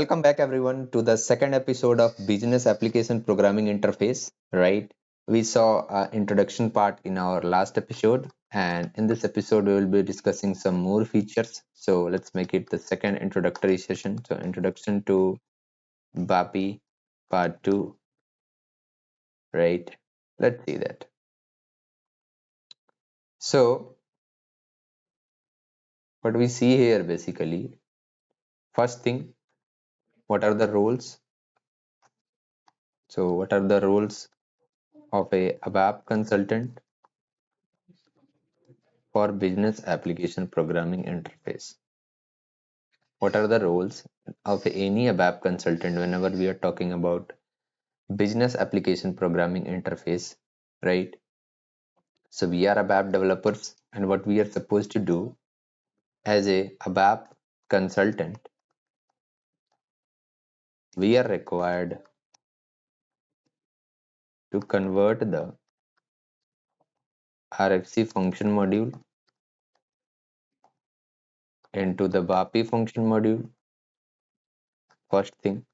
Welcome back everyone to the second episode of Business Application Programming Interface, right? We saw introduction part in our last episode, and in this episode we will be discussing some more features. So let's make it the second introductory session. So introduction to BAPI part 2, right? Let's see that. So what we see here basically, first thing, what are the roles? So what are the roles of a ABAP consultant for business application programming interface? What are the roles of any ABAP consultant whenever we are talking about business application programming interface, right? So we are ABAP developers, and what we are supposed to do as a ABAP consultant, we are required to convert the RFC function module into the BAPI function module. First thing,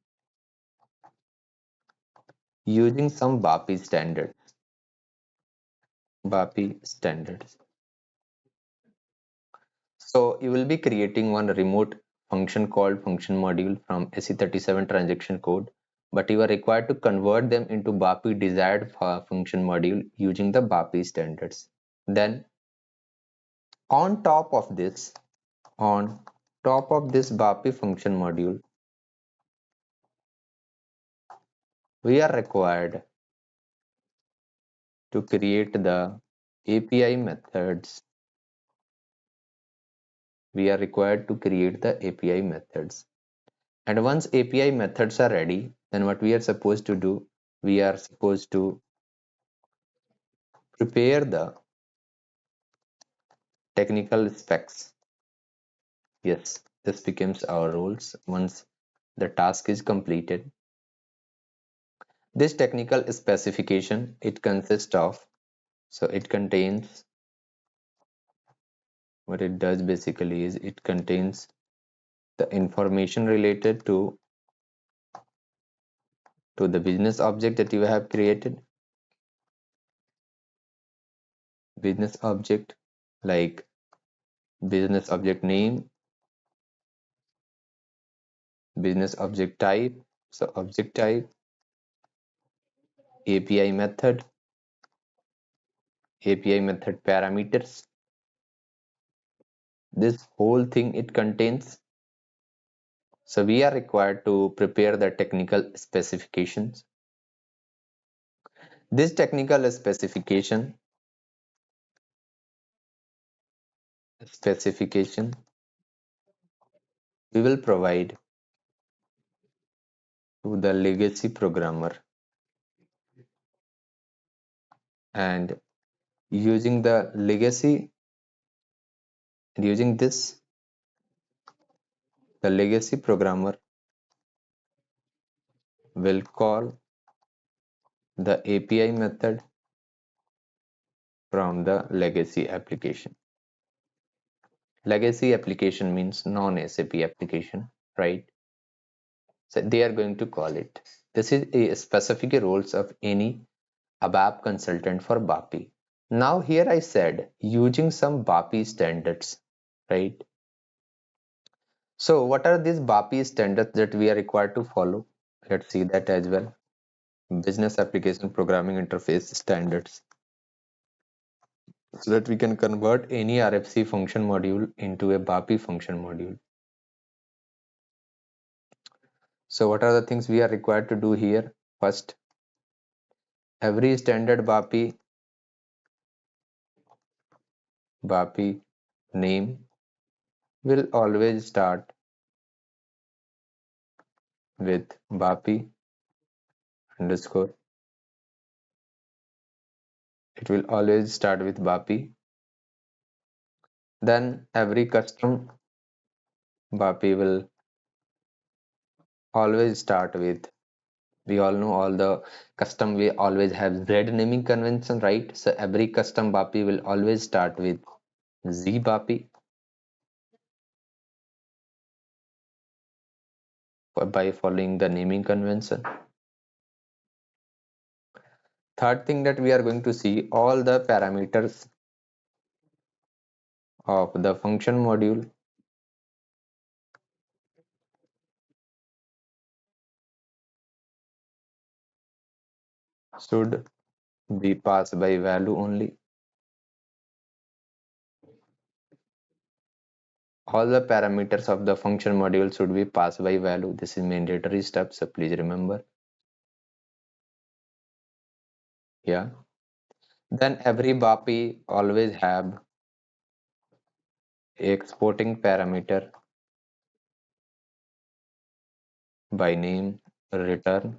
using some BAPI standards. BAPI standards. So you will be creating one remote function called function module from SE37 transaction code, but you are required to convert them into BAPI desired function module using the BAPI standards. Then on top of this, on top of this BAPI function module, we are required to create the API methods. We are required to create the API methods. And once API methods are ready, then what we are supposed to do, we are supposed to prepare the technical specs. Yes, this becomes our roles once the task is completed. This technical specification, it consists of, so it contains, what it does basically is it contains the information related to the business object that you have created. Business object like business object name, business object type, so object type, API method, API method parameters. This whole thing it contains. So we are required to prepare the technical specifications. This technical specification we will provide to the legacy programmer, and using the legacy, using this, the legacy programmer will call the API method from the legacy application. Legacy application means non-SAP application, right? So they are going to call it. This is a specific roles of any ABAP consultant for BAPI. Now here I said using some BAPI standards, right? So what are these BAPI standards that we are required to follow? Let's see that as well. Business application programming interface standards, so that we can convert any RFC function module into a BAPI function module. So what are the things we are required to do here? First, every standard BAPI name will always start with BAPI underscore. It will always start with BAPI. Then every custom BAPI will always start with, we all know all the custom we always have Z naming convention, right? So every custom BAPI will always start with Z BAPI. by following the naming convention. Third thing that we are going to see, all the parameters of the function module should be passed by value only. All the parameters of the function module should be passed by value. This is mandatory step, so please remember. Yeah. Then every BAPI always have exporting parameter by name, return,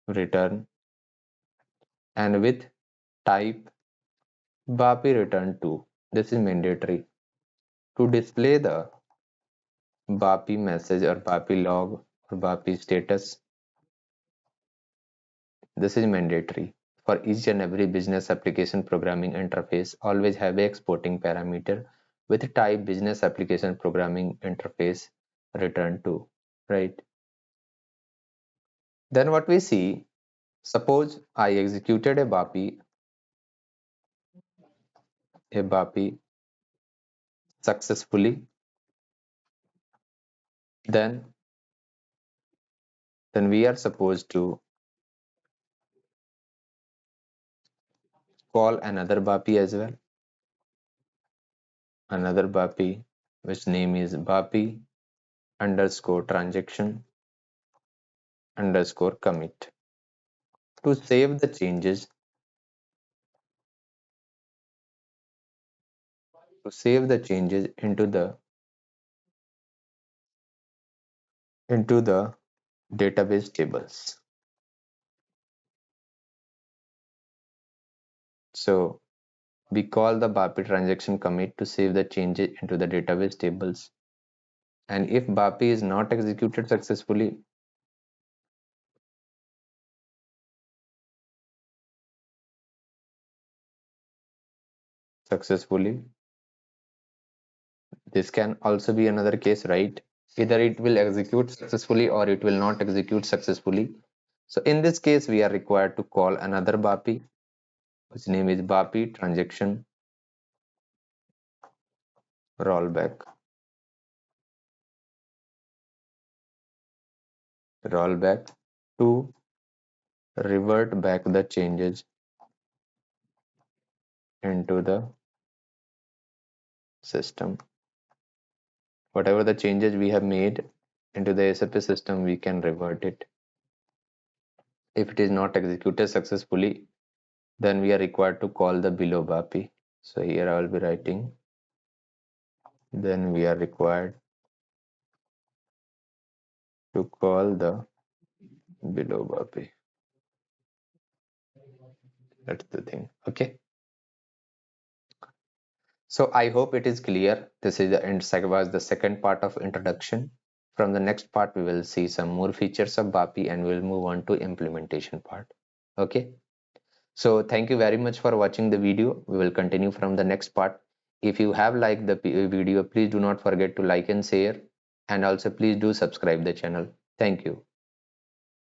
return, and with type BAPI return to. This is mandatory. To display the BAPI message or BAPI log or BAPI status, this is mandatory. For each and every business application programming interface, always have a exporting parameter with type business application programming interface return to, right? Then what we see, suppose I executed a BAPI successfully, then we are supposed to call another BAPI as well, another BAPI which name is BAPI underscore transaction underscore commit to save the changes, into the database tables. So we call the BAPI transaction commit to save the changes into the database tables. And if BAPI is not executed successfully, this can also be another case, right? Either it will execute successfully or it will not execute successfully. So in this case, we are required to call another BAPI, whose name is BAPI transaction rollback to revert back the changes into the system. Whatever the changes we have made into the SAP system, we can revert it. If it is not executed successfully, then we are required to call the below BAPI. So here I will be writing, then we are required to call the below BAPI. That's the thing. Okay. So I hope it is clear. This is the end was the second part of introduction. From the next part, we will see some more features of BAPI and we'll move on to implementation part. Okay. So thank you very much for watching the video. We will continue from the next part. If you have liked the video, please do not forget to like and share, and also please do subscribe the channel. Thank you.